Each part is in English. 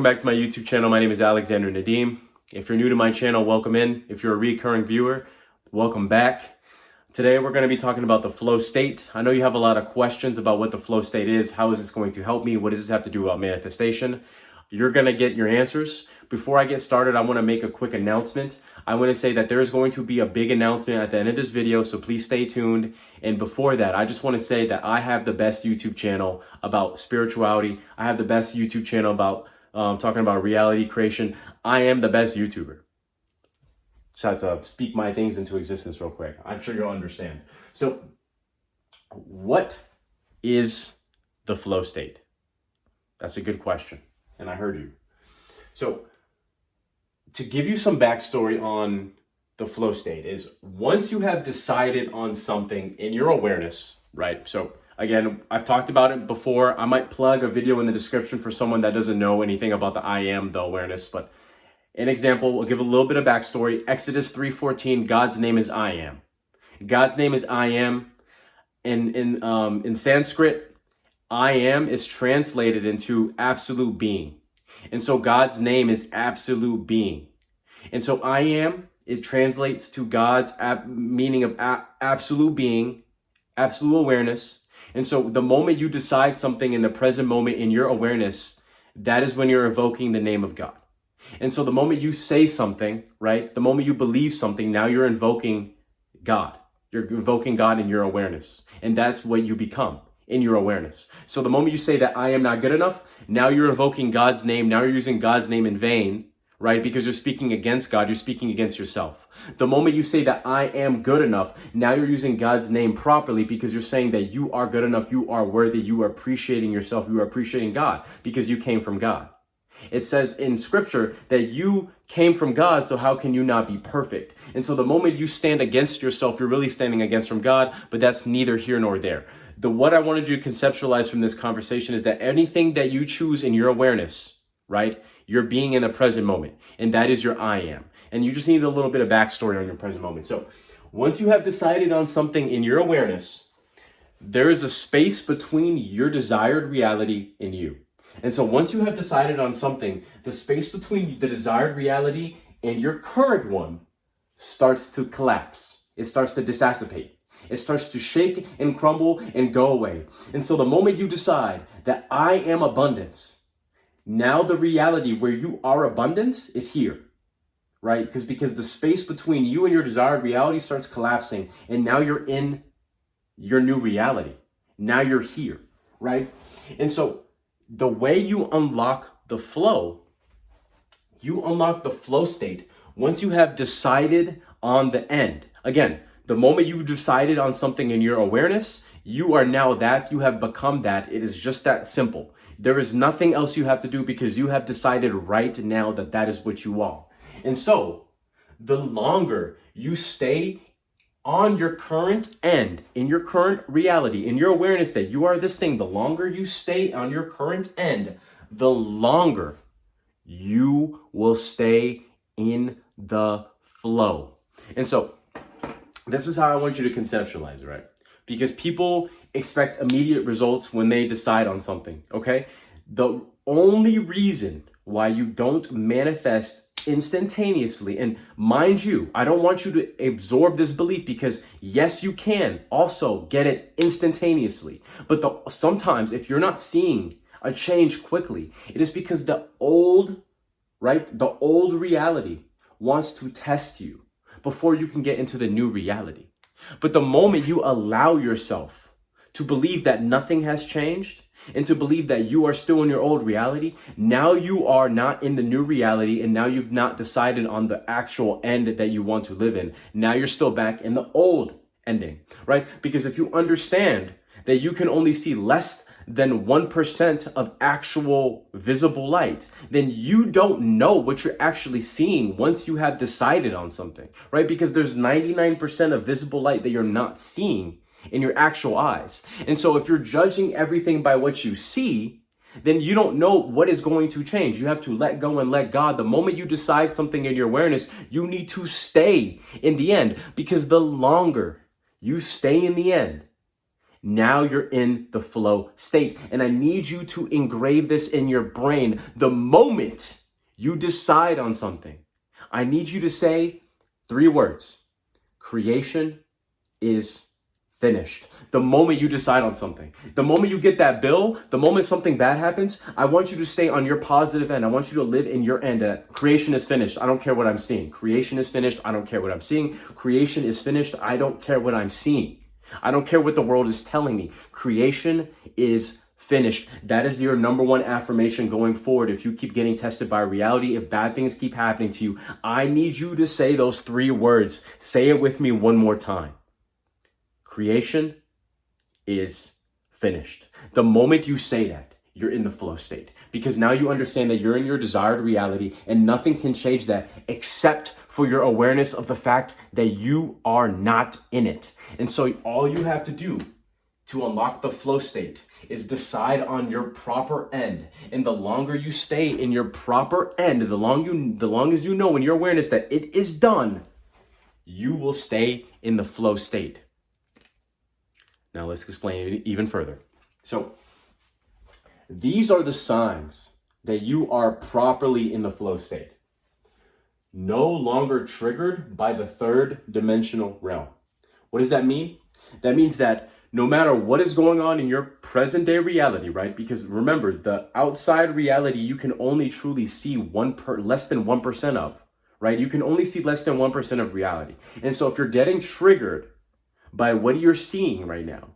Welcome back to my YouTube channel. My name is Alexander Nadim. If you're new to my channel, welcome in. If you're a recurring viewer, welcome back. Today we're going to be talking about the flow state. I know you have a lot of questions about what the flow state is. How is this going to help me? What does this have to do about manifestation? You're going to get your answers. Before I get started, I want to make a quick announcement. I want to say that there is going to be a big announcement at the end of this video, so please stay tuned. And before that, I just want to say that I have the best YouTube channel about spirituality. I have the best YouTube channel about talking about reality creation. I am the best YouTuber. Just have to speak my things into existence real quick. I'm sure you'll understand. So, what is the flow state? That's a good question, and I heard you. So, to give you some backstory on the flow state is once you have decided on something in your awareness, right? So, again, I've talked about it before. I might plug a video in the description for someone that doesn't know anything about the I am, the awareness. But an example, we'll give a little bit of backstory. Exodus 3:14, God's name is I am. God's name is I am. In Sanskrit, I am is translated into absolute being. And so God's name is absolute being. And so I am, it translates to God's meaning of absolute being, absolute awareness. And so the moment you decide something in the present moment in your awareness, that is when you're evoking the name of God. And so the moment you say something, right? The moment you believe something, now you're invoking God. You're invoking God in your awareness. And that's what you become in your awareness. So the moment you say that I am not good enough, now you're invoking God's name. Now you're using God's name in vain, right? Because you're speaking against God. You're speaking against yourself. The moment you say that I am good enough, now you're using God's name properly because you're saying that you are good enough, you are worthy, you are appreciating yourself, you are appreciating God because you came from God. It says in scripture that you came from God, so how can you not be perfect? And so the moment you stand against yourself, you're really standing against from God, but that's neither here nor there. What I wanted you to conceptualize from this conversation is that anything that you choose in your awareness, right? You're being in the present moment, and that is your I am. And you just need a little bit of backstory on your present moment. So once you have decided on something in your awareness, there is a space between your desired reality and you. And so once you have decided on something, the space between the desired reality and your current one starts to collapse. It starts to dissipate. It starts to shake and crumble and go away. And so the moment you decide that I am abundance, now the reality where you are abundance is here, right? Because the space between you and your desired reality starts collapsing, and now you're in your new reality. Now you're here, right? And so the way you unlock the flow state once you have decided on the end. Again, the moment you decided on something in your awareness, you are now that, you have become that. It is just that simple. There is nothing else you have to do because you have decided right now that that is what you are. And so the longer you stay on your current end, in your current reality, in your awareness that you are this thing, the longer you stay on your current end, the longer you will stay in the flow. And so this is how I want you to conceptualize, right? Because people expect immediate results when they decide on something, okay? The only reason why you don't manifest instantaneously, and mind you, I don't want you to absorb this belief because yes, you can also get it instantaneously. But sometimes if you're not seeing a change quickly, it is because the old reality wants to test you before you can get into the new reality. But the moment you allow yourself to believe that nothing has changed and to believe that you are still in your old reality, now you are not in the new reality, and now you've not decided on the actual end that you want to live in. Now you're still back in the old ending, right? Because if you understand that you can only see less than 1% of actual visible light, then you don't know what you're actually seeing once you have decided on something, right? Because there's 99% of visible light that you're not seeing in your actual eyes. And so if you're judging everything by what you see, then you don't know what is going to change. You have to let go and let God. The moment you decide something in your awareness, you need to stay in the end, because the longer you stay in the end, Now you're in the flow state. And I need you to engrave this in your brain. The moment you decide on something, I need you to say 3 words. Creation is finished. The moment you decide on something, the moment you get that bill, the moment something bad happens, I want you to stay on your positive end. I want you to live in your end. Creation is finished. I don't care what I'm seeing. Creation is finished. I don't care what I'm seeing. Creation is finished. I don't care what I'm seeing. I don't care what the world is telling me. Creation is finished. That is your number 1 affirmation going forward. If you keep getting tested by reality, if bad things keep happening to you, I need you to say those 3 words. Say it with me one more time. Creation is finished. The moment you say that, you're in the flow state, because now you understand that you're in your desired reality and nothing can change that except for your awareness of the fact that you are not in it. And so all you have to do to unlock the flow state is decide on your proper end. And the longer you stay in your proper end, the long as you know in your awareness that it is done, you will stay in the flow state. Now let's explain it even further. So these are the signs that you are properly in the flow state. No longer triggered by the 3rd dimensional realm. What does that mean? That means that no matter what is going on in your present day reality, right? Because remember, the outside reality you can only truly see less than 1% of, right? You can only see less than 1% of reality. And so if you're getting triggered by what you're seeing right now,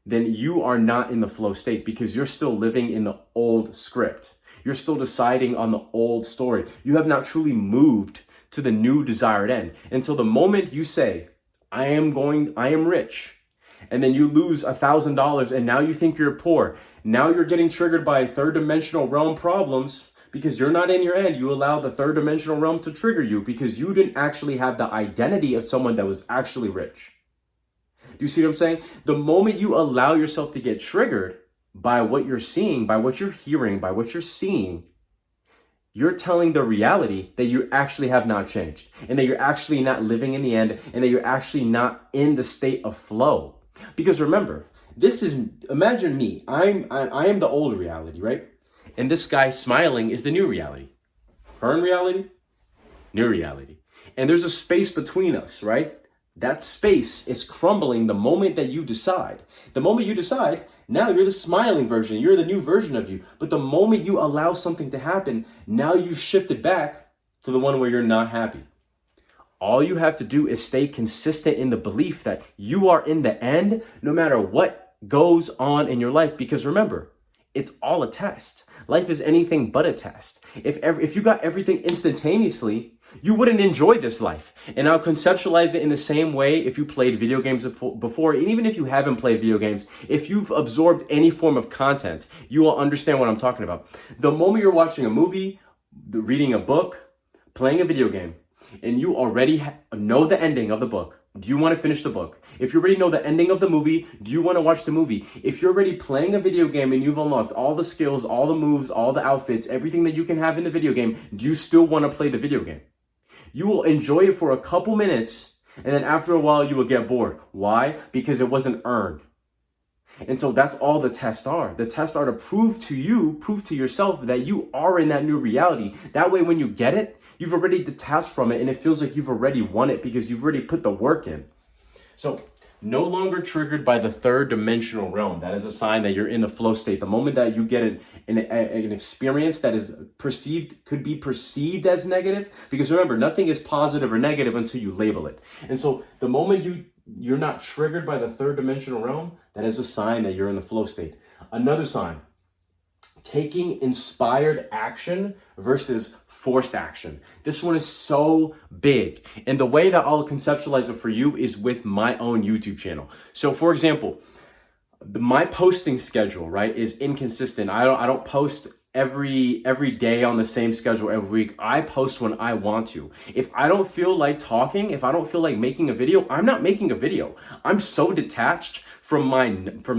then you are not in the flow state, because you're still living in the old script. You're still deciding on the old story. You have not truly moved to the new desired end. Until the moment you say, I am rich, and then you lose $1,000 and now you think you're poor. Now you're getting triggered by 3rd dimensional realm problems because you're not in your end. You allow the 3rd dimensional realm to trigger you because you didn't actually have the identity of someone that was actually rich. Do you see what I'm saying? The moment you allow yourself to get triggered by what you're seeing, by what you're hearing, by what you're seeing, you're telling the reality that you actually have not changed, and that you're actually not living in the end, and that you're actually not in the state of flow. Because remember, imagine me. I am the old reality, right? And this guy smiling is the new reality. Current reality, new reality. And there's a space between us, right? That space is crumbling the moment that you decide. The moment you decide, now you're the smiling version. You're the new version of you. But the moment you allow something to happen, now you've shifted back to the one where you're not happy. All you have to do is stay consistent in the belief that you are in the end, no matter what goes on in your life. Because remember, it's all a test. Life is anything but a test. If you got everything instantaneously, you wouldn't enjoy this life. And I'll conceptualize it in the same way if you played video games before, and even if you haven't played video games, if you've absorbed any form of content, you will understand what I'm talking about. The moment you're watching a movie, reading a book, playing a video game, and you already know the ending of the book, do you want to finish the book? If you already know the ending of the movie, do you want to watch the movie? If you're already playing a video game and you've unlocked all the skills, all the moves, all the outfits, everything that you can have in the video game, do you still want to play the video game? You will enjoy it for a couple minutes, and then after a while you will get bored. Why? Because it wasn't earned. And so that's all the tests are. The tests are to prove to yourself that you are in that new reality. That way, when you get it, you've already detached from it and it feels like you've already won it because you've already put the work in. So no longer triggered by the 3rd dimensional realm. That is a sign that you're in the flow state. The moment that you get an experience that is could be perceived as negative, because remember, nothing is positive or negative until you label it. And so the moment you're not triggered by the 3rd dimensional realm, that is a sign that you're in the flow state. Another sign, taking inspired action versus forced action. This one is so big. And the way that I'll conceptualize it for you is with my own YouTube channel. So for example, my posting schedule, right, is inconsistent. I don't post every day on the same schedule every week. I post when I want to. If I don't feel like talking, if I don't feel like making a video, I'm not making a video. I'm so detached from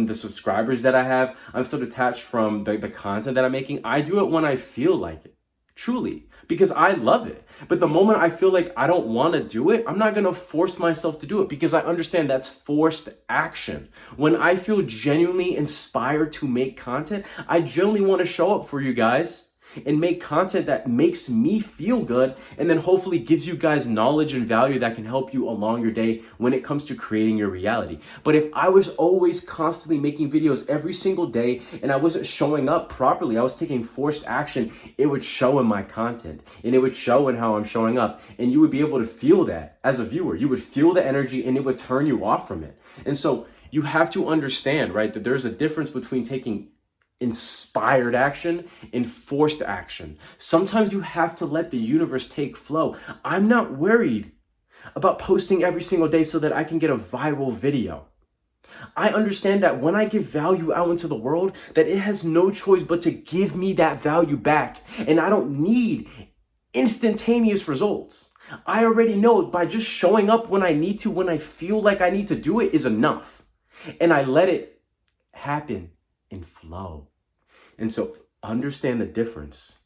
the subscribers that I have. I'm so detached from the content that I'm making. I do it when I feel like it. truly, because I love it. But the moment I feel like I don't want to do it, I'm not going to force myself to do it, because I understand that's forced action. When I feel genuinely inspired to make content, I genuinely want to show up for you guys and make content that makes me feel good, and then hopefully gives you guys knowledge and value that can help you along your day when it comes to creating your reality. But if I was always constantly making videos every single day and I wasn't showing up properly, I was taking forced action, it would show in my content and it would show in how I'm showing up, and you would be able to feel that as a viewer. You would feel the energy and it would turn you off from it. And so you have to understand, right, that there's a difference between taking inspired action and forced action. Sometimes you have to let the universe take flow. I'm not worried about posting every single day so that I can get a viral video. I understand that when I give value out into the world, that it has no choice but to give me that value back. And I don't need instantaneous results. I already know by just showing up when I need to, when I feel like I need to do it, is enough. And I let it happen and flow. And so understand the difference.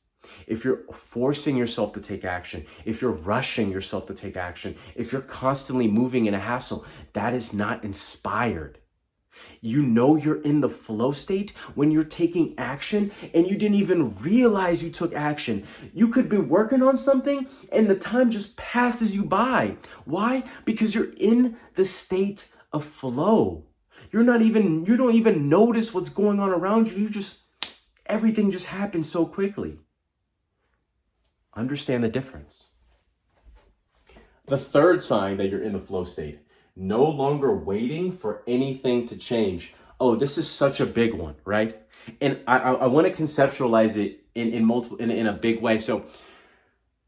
If you're forcing yourself to take action, if you're rushing yourself to take action, if you're constantly moving in a hassle, that is not inspired. You know you're in the flow state when you're taking action and you didn't even realize you took action. You could be working on something and the time just passes you by. Why? Because you're in the state of flow. You don't even notice what's going on around you. Everything just happens so quickly. Understand the difference. The third sign that you're in the flow state: no longer waiting for anything to change. Oh, this is such a big one, right? And I want to conceptualize it in a big way. So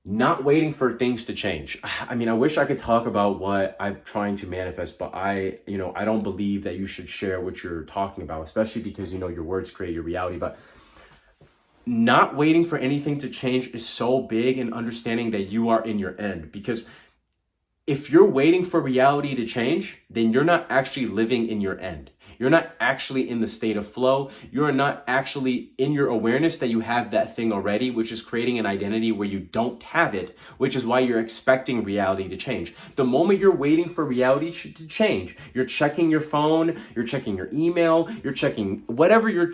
not waiting for things to change. I mean, I wish I could talk about what I'm trying to manifest, but I don't believe that you should share what you're talking about, especially because, your words create your reality. But not waiting for anything to change is so big in understanding that you are in your end. Because if you're waiting for reality to change, then you're not actually living in your end. You're not actually in the state of flow. You're not actually in your awareness that you have that thing already, which is creating an identity where you don't have it, which is why you're expecting reality to change. The moment you're waiting for reality to change, you're checking your phone, you're checking your email, you're checking whatever you're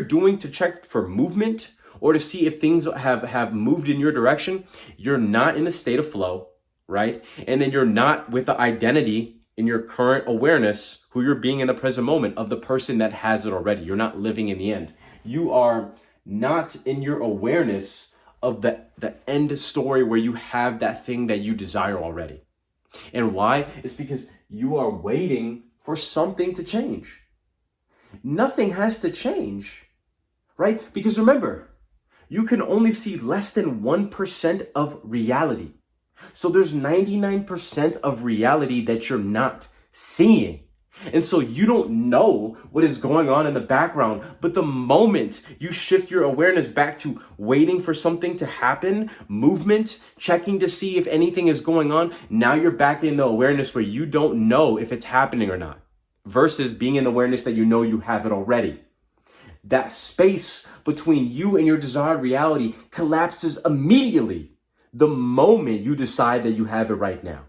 doing to check for movement or to see if things have moved in your direction, you're not in the state of flow, right? And then you're not with the identity in your current awareness, who you're being in the present moment of the person that has it already. You're not living in the end. You are not in your awareness of the end story where you have that thing that you desire already. And why? It's because you are waiting for something to change. Nothing has to change, right? Because remember, you can only see less than 1% of reality. So there's 99% of reality that you're not seeing. And so you don't know what is going on in the background. But the moment you shift your awareness back to waiting for something to happen, movement, checking to see if anything is going on, now you're back in the awareness where you don't know if it's happening or not, versus being in the awareness that you know you have it already. That space between you and your desired reality collapses immediately the moment you decide that you have it right now.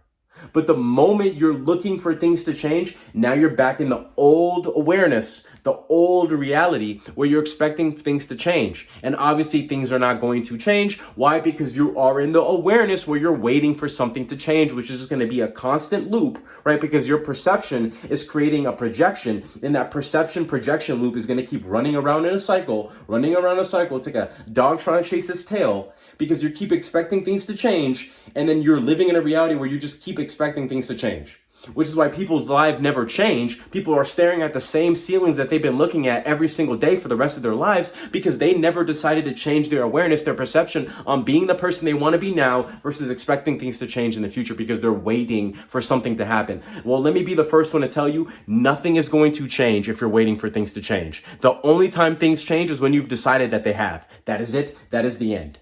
But the moment you're looking for things to change, now you're back in the old awareness, the old reality where you're expecting things to change. And obviously things are not going to change. Why? Because you are in the awareness where you're waiting for something to change, which is just going to be a constant loop, right? Because your perception is creating a projection, and that perception projection loop is going to keep running around in a cycle, It's like a dog trying to chase its tail, because you keep expecting things to change, and then you're living in a reality where you just keep expecting things to change. Which is why people's lives never change. People are staring at the same ceilings that they've been looking at every single day for the rest of their lives, because they never decided to change their awareness, their perception on being the person they want to be now versus expecting things to change in the future because they're waiting for something to happen. Well, let me be the first one to tell you, nothing is going to change if you're waiting for things to change. The only time things change is when you've decided that they have. That is it. That is the end.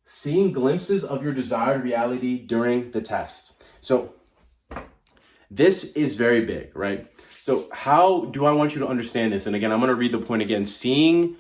Seeing glimpses of your desired reality during the test. So this is very big, right? So how do I want you to understand this? And again, I'm going to read the point again. Seeing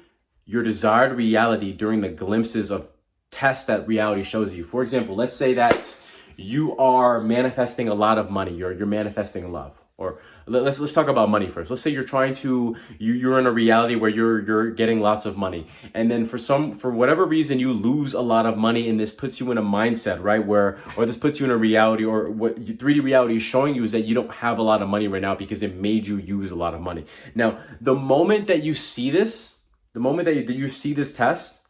your desired reality during the glimpses of tests that reality shows you. For example, let's say that you are manifesting a lot of money, you're manifesting love. Or let's talk about money first. Let's say you're trying to you're in a reality where you're getting lots of money, and then for whatever reason you lose a lot of money, and this puts you in a mindset, right, or this puts you in a reality, or what 3D reality is showing you is that you don't have a lot of money right now because it made you use a lot of money. Now, the moment that you see this, the moment that you see this test,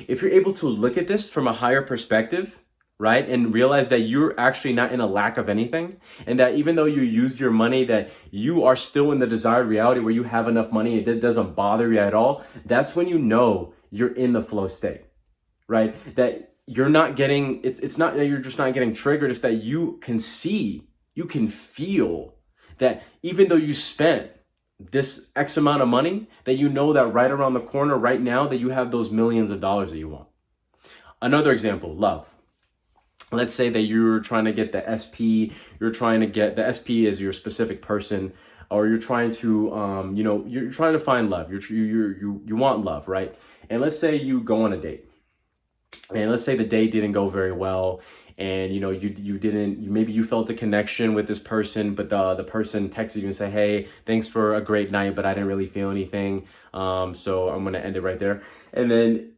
if you're able to look at this from a higher perspective, right, and realize that you're actually not in a lack of anything, and that even though you used your money, that you are still in the desired reality where you have enough money, it doesn't bother you at all, that's when you know you're in the flow state, right? That you're not getting, it's not that you're just not getting triggered, it's that you can see, you can feel that even though you spent this X amount of money, that you know that right around the corner right now that you have those millions of dollars that you want. Another example, love. Let's say that you're trying to get the SP, you're trying to get the SP is your specific person, or you're trying to, you're trying to find love. You want love, right? And let's say you go on a date, and let's say the date didn't go very well, and maybe you felt a connection with this person, but the person texted you and say, hey, thanks for a great night, but I didn't really feel anything, so I'm gonna end it right there. And then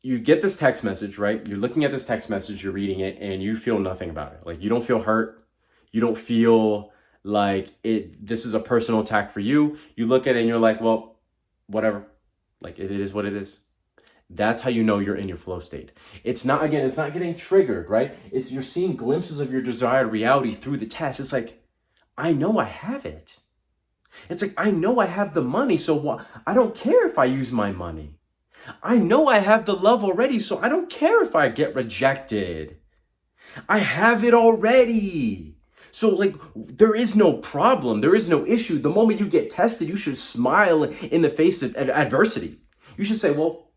you get this text message, right? You're looking at this text message, you're reading it, and you feel nothing about it. Like, you don't feel hurt. You don't feel like this is a personal attack for you. You look at it and you're like, well, whatever. Like, it is what it is. That's how you know you're in your flow state. It's not getting triggered, right? You're seeing glimpses of your desired reality through the test. It's like, I know I have it. It's like, I know I have the money, so I don't care if I use my money. I know I have the love already, so I don't care if I get rejected. I have it already. So, like, there is no problem. There is no issue. The moment you get tested, you should smile in the face of adversity. You should say, well,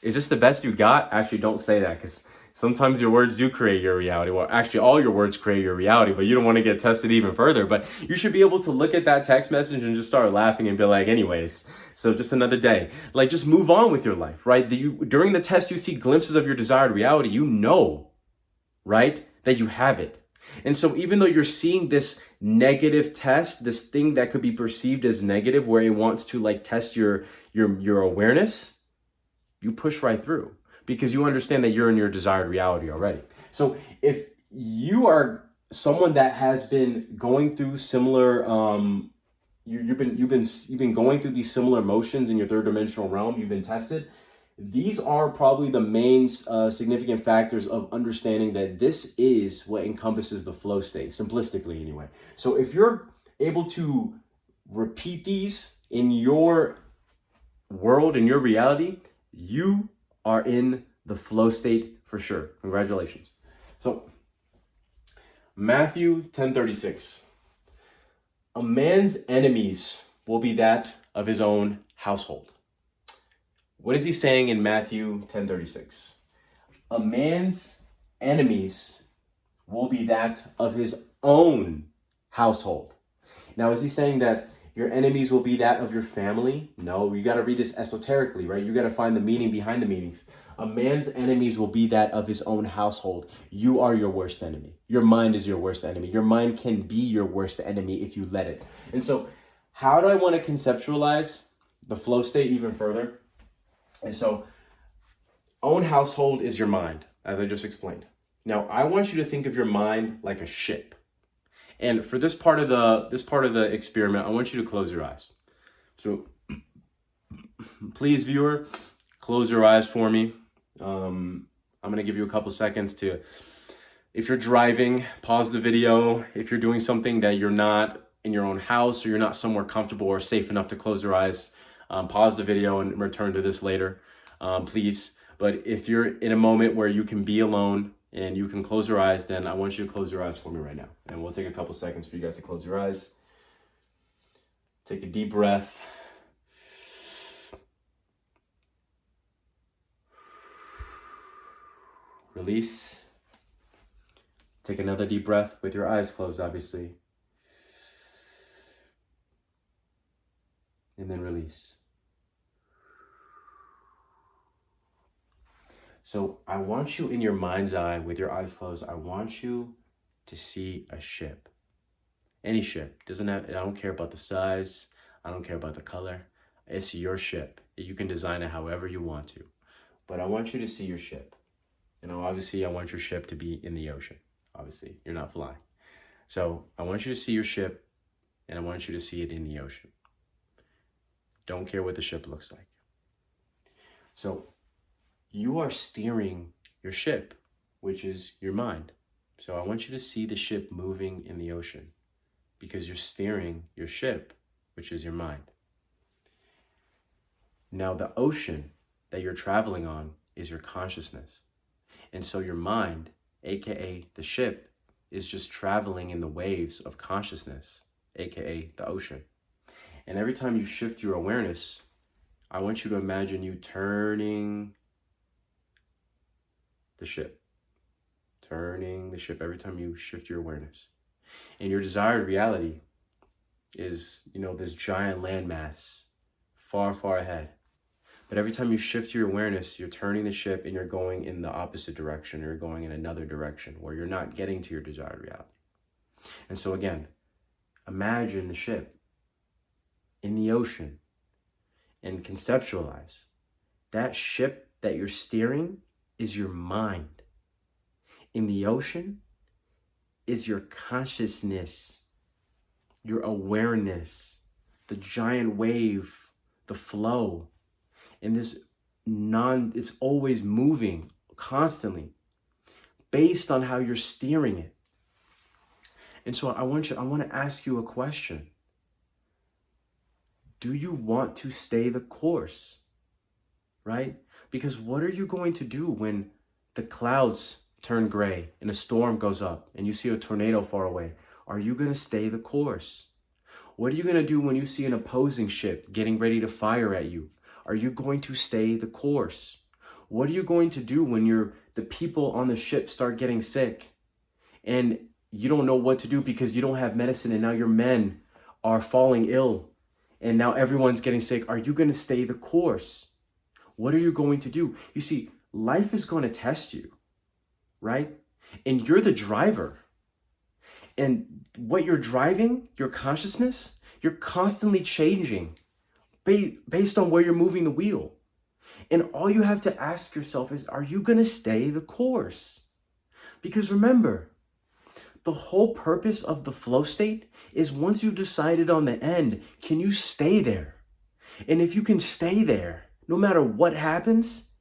is this the best you got? Actually, don't say that, because sometimes your words do create your reality. Well, actually, all your words create your reality, but you don't want to get tested even further. But you should be able to look at that text message and just start laughing and be like, anyways, so just another day. Like, just move on with your life, right? During the test, you see glimpses of your desired reality. You know, right, that you have it. And so even though you're seeing this negative test, this thing that could be perceived as negative, where it wants to like test your awareness, you push right through, because you understand that you're in your desired reality already. So if you are someone that has been going through similar, you've been going through these similar emotions in your third dimensional realm, you've been tested. These are probably the main significant factors of understanding that this is what encompasses the flow state, simplistically anyway. So if you're able to repeat these in your world, in your reality, you are in the flow state for sure. Congratulations. So Matthew 10:36. A man's enemies will be that of his own household. What is he saying in Matthew 10:36? A man's enemies will be that of his own household. Now, is he saying that your enemies will be that of your family? No, you got to read this esoterically, right? You got to find the meaning behind the meanings. A man's enemies will be that of his own household. You are your worst enemy. Your mind is your worst enemy. Your mind can be your worst enemy if you let it. And so how do I want to conceptualize the flow state even further? And so own household is your mind, as I just explained. Now, I want you to think of your mind like a ship. And for this part of the experiment, I want you to close your eyes. So please, viewer, close your eyes for me. I'm going to give you a couple seconds to, if you're driving, pause the video. If you're doing something that you're not in your own house, or you're not somewhere comfortable or safe enough to close your eyes, pause the video and return to this later, please. But if you're in a moment where you can be alone and you can close your eyes, then I want you to close your eyes for me right now. And we'll take a couple seconds for you guys to close your eyes. Take a deep breath. Release. Take another deep breath with your eyes closed, obviously. And then release. So I want you in your mind's eye, with your eyes closed, I want you to see a ship. Any ship. Doesn't have, I don't care about the size. I don't care about the color. It's your ship. You can design it however you want to. But I want you to see your ship. Obviously I want your ship to be in the ocean. Obviously, you're not flying. So I want you to see your ship, and I want you to see it in the ocean. Don't care what the ship looks like. So you are steering your ship, which is your mind. So I want you to see the ship moving in the ocean, because you're steering your ship, which is your mind. Now the ocean that you're traveling on is your consciousness. And so your mind, aka the ship, is just traveling in the waves of consciousness, aka the ocean. And every time you shift your awareness, I want you to imagine you turning the ship. Turning the ship every time you shift your awareness. And your desired reality is, this giant landmass far, far ahead. But every time you shift your awareness, you're turning the ship and you're going in the opposite direction, or you're going in another direction where you're not getting to your desired reality. And so again, imagine the ship in the ocean and conceptualize that ship that you're steering is your mind. In the ocean is your consciousness, your awareness, the giant wave, the flow. And it's always moving constantly based on how you're steering it. And so I want to ask you a question. Do you want to stay the course? Right? Because what are you going to do when the clouds turn gray and a storm goes up and you see a tornado far away? Are you going to stay the course? What are you going to do when you see an opposing ship getting ready to fire at you? Are you going to stay the course? What are you going to do when the people on the ship start getting sick and you don't know what to do because you don't have medicine, and now your men are falling ill and now everyone's getting sick? Are you going to stay the course? What are you going to do? You see, life is going to test you, right? And you're the driver. And what you're driving, your consciousness, you're constantly changing based on where you're moving the wheel. And all you have to ask yourself is, are you going to stay the course? Because remember, the whole purpose of the flow state is, once you've decided on the end, can you stay there? And if you can stay there, no matter what happens,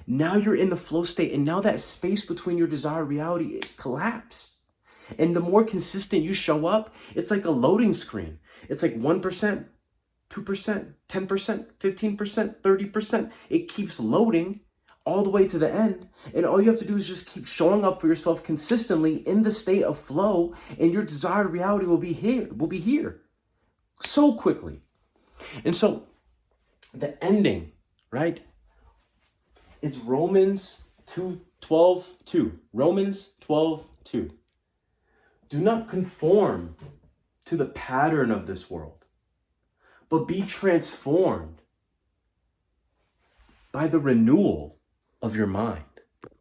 now you're in the flow state, and now that space between your desired reality, it collapsed. And the more consistent you show up, it's like a loading screen. It's like 1%, 2%, 10%, 15%, 30%. It keeps loading all the way to the end. And all you have to do is just keep showing up for yourself consistently in the state of flow, and your desired reality will be here so quickly. And so the ending, right, is Romans 12:2. Romans 12:2. Do not conform to the pattern of this world, but be transformed by the renewal of your mind.